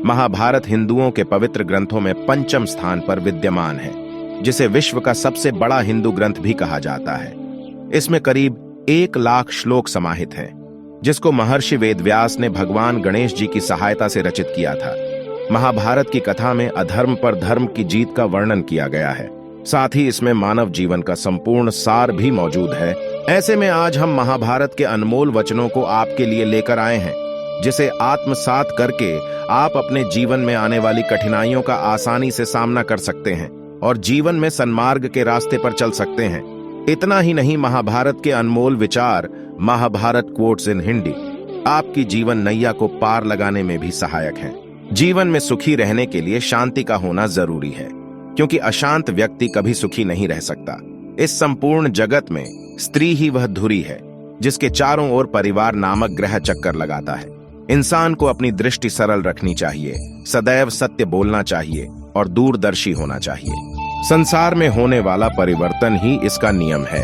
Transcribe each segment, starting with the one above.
महाभारत हिंदुओं के पवित्र ग्रंथों में पंचम स्थान पर विद्यमान है, जिसे विश्व का सबसे बड़ा हिंदू ग्रंथ भी कहा जाता है। इसमें करीब 1 लाख श्लोक समाहित हैं, जिसको महर्षि वेदव्यास ने भगवान गणेश जी की सहायता से रचित किया था। महाभारत की कथा में अधर्म पर धर्म की जीत का वर्णन किया गया है। साथ ही इसमें मानव जीवन का संपूर्ण सार भी मौजूद है। ऐसे में आज हम महाभारत के अनमोल वचनों को आपके लिए लेकर आए हैं, जिसे आत्मसात करके आप अपने जीवन में आने वाली कठिनाइयों का आसानी से सामना कर सकते हैं और जीवन में सन्मार्ग के रास्ते पर चल सकते हैं। इतना ही नहीं, महाभारत के अनमोल विचार महाभारत कोट्स इन हिंदी आपकी जीवन नैया को पार लगाने में भी सहायक हैं। जीवन में सुखी रहने के लिए शांति का होना जरूरी है, क्योंकि अशांत व्यक्ति कभी सुखी नहीं रह सकता। इस संपूर्ण जगत में स्त्री ही वह धुरी है जिसके चारों ओर परिवार नामक ग्रह चक्कर लगाता है। इंसान को अपनी दृष्टि सरल रखनी चाहिए, सदैव सत्य बोलना चाहिए और दूरदर्शी होना चाहिए। संसार में होने वाला परिवर्तन ही इसका नियम है,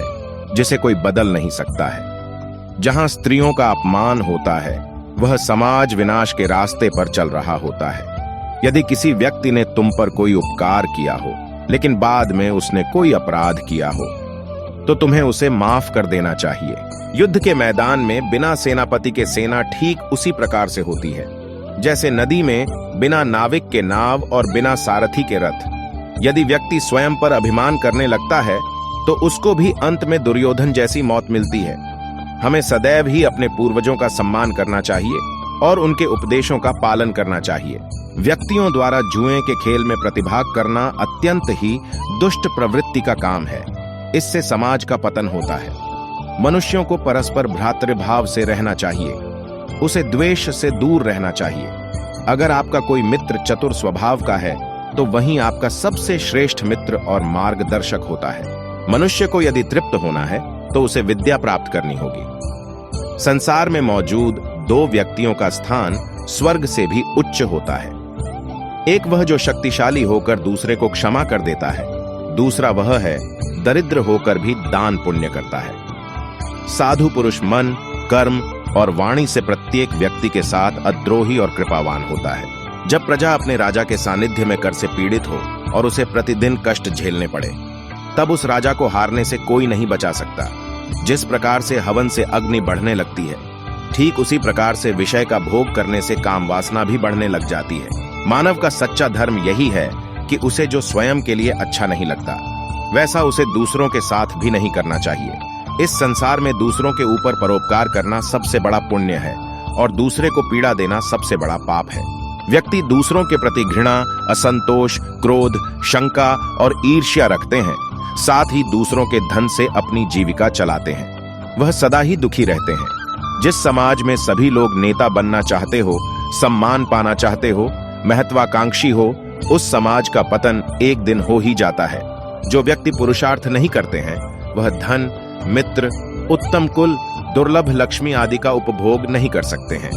जिसे कोई बदल नहीं सकता है। जहां स्त्रियों का अपमान होता है, वह समाज विनाश के रास्ते पर चल रहा होता है। यदि किसी व्यक्ति ने तुम पर कोई उपकार किया हो, लेकिन बाद में उसने कोई अपराध किया हो, तो तुम्हें उसे माफ कर देना चाहिए। युद्ध के मैदान में बिना सेनापति के सेना ठीक उसी प्रकार से होती है, जैसे नदी में बिना नाविक के नाव और बिना सारथी के रथ। यदि व्यक्ति स्वयं पर अभिमान करने लगता है, तो उसको भी अंत में दुर्योधन जैसी मौत मिलती है। हमें सदैव ही अपने पूर्वजों का सम्मान करना चाहिए और उनके उपदेशों का पालन करना चाहिए। व्यक्तियों द्वारा जुए के खेल में प्रतिभाग करना अत्यंत ही दुष्ट प्रवृत्ति का काम है। इससे समाज का पतन होता है। मनुष्यों को परस्पर भ्रातृभाव से रहना चाहिए, उसे द्वेष से दूर रहना चाहिए। अगर आपका कोई मित्र चतुर स्वभाव का है, तो वही आपका सबसे श्रेष्ठ मित्र और मार्गदर्शक होता है। मनुष्य को यदि तृप्त होना है, तो उसे विद्या प्राप्त करनी होगी। संसार में मौजूद 2 व्यक्तियों का स्थान स्वर्ग से भी उच्च होता है। एक वह जो शक्तिशाली होकर दूसरे को क्षमा कर देता है, दूसरा वह है दरिद्र होकर भी दान पुण्य करता है। साधु पुरुष मन, कर्म और वाणी से प्रत्येक व्यक्ति के साथ अद्रोही और कृपावान होता है। जब प्रजा अपने राजा के सानिध्य में कर से पीड़ित हो और उसे प्रतिदिन कष्ट झेलने पड़े, तब उस राजा को हारने से कोई नहीं बचा सकता। जिस प्रकार से हवन से अग्नि बढ़ने लगती है, ठीक उसी प्रकार से विषय का भोग करने से काम वासना भी बढ़ने लग जाती है। मानव का सच्चा धर्म यही है कि उसे जो स्वयं के लिए अच्छा नहीं लगता, वैसा उसे दूसरों के साथ भी नहीं करना चाहिए। इस संसार में दूसरों के ऊपर परोपकार करना सबसे बड़ा पुण्य है और दूसरे को पीड़ा देना सबसे बड़ा पाप है। व्यक्ति दूसरों के प्रति घृणा, असंतोष, क्रोध, शंका और ईर्ष्या रखते हैं। साथ ही दूसरों के धन से अपनी जीविका चलाते हैं। वह सदा ही दुखी रहते हैं। जिस समाज में सभी लोग नेता बनना चाहते हो, सम्मान पाना चाहते हो, महत्वाकांक्षी हो, उस समाज का पतन एक दिन हो ही जाता है। जो व्यक्ति पुरुषार्थ नहीं करते हैं, वह धन, मित्र, उत्तम कुल, दुर्लभ लक्ष्मी आदि का उपभोग नहीं कर सकते हैं।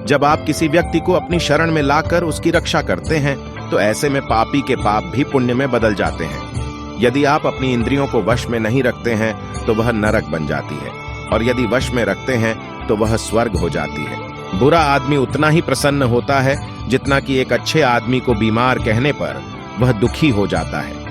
जब आप किसी व्यक्ति को अपनी शरण में लाकर उसकी रक्षा करते हैं, तो ऐसे में पापी के पाप भी पुण्य में बदल जाते हैं। यदि आप अपनी इंद्रियों को वश में नहीं रखते हैं, तो वह नरक बन जाती है, और यदि वश में रखते हैं, तो वह स्वर्ग हो जाती है। बुरा आदमी उतना ही प्रसन्न होता है जितना कि एक अच्छे आदमी को बीमार कहने पर वह दुखी हो जाता है।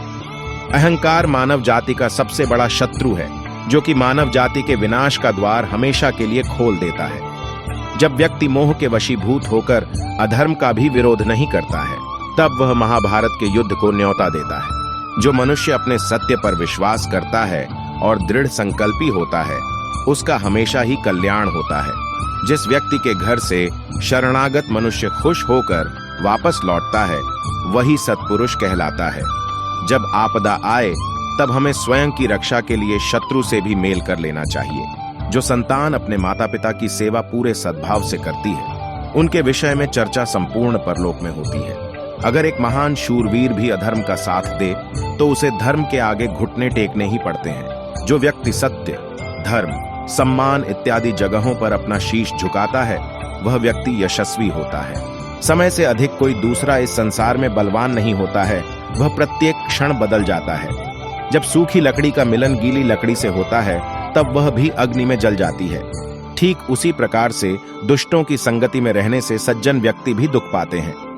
अहंकार मानव जाति का सबसे बड़ा शत्रु है, जो कि मानव जाति के विनाश का द्वार हमेशा के लिए खोल देता है। जब व्यक्ति मोह के वशीभूत होकर अधर्म का भी विरोध नहीं करता है, तब वह महाभारत के युद्ध को न्योता देता है। जो मनुष्य अपने सत्य पर विश्वास करता है और दृढ़ संकल्पी होता है, उसका हमेशा ही कल्याण होता है। जिस व्यक्ति के घर से शरणागत मनुष्य खुश होकर वापस लौटता है, वही सत्पुरुष कहलाता है। जब आपदा आए, तब हमें स्वयं की रक्षा के लिए शत्रु से भी मेल कर लेना चाहिए। जो संतान अपने माता पिता की सेवा पूरे सद्भाव से करती है, उनके विषय में चर्चा संपूर्ण परलोक में होती है। अगर एक महान शूरवीर भी अधर्म का साथ दे, तो उसे धर्म के आगे घुटने टेकने ही पड़ते हैं। जो व्यक्ति सत्य, धर्म, सम्मान इत्यादि जगहों पर अपना शीश झुकाता है, वह व्यक्ति यशस्वी होता है। समय से अधिक कोई दूसरा इस संसार में बलवान नहीं होता है। वह प्रत्येक क्षण बदल जाता है। जब सूखी लकड़ी का मिलन गीली लकड़ी से होता है, तब वह भी अग्नि में जल जाती है। ठीक उसी प्रकार से दुष्टों की संगति में रहने से सज्जन व्यक्ति भी दुख पाते हैं।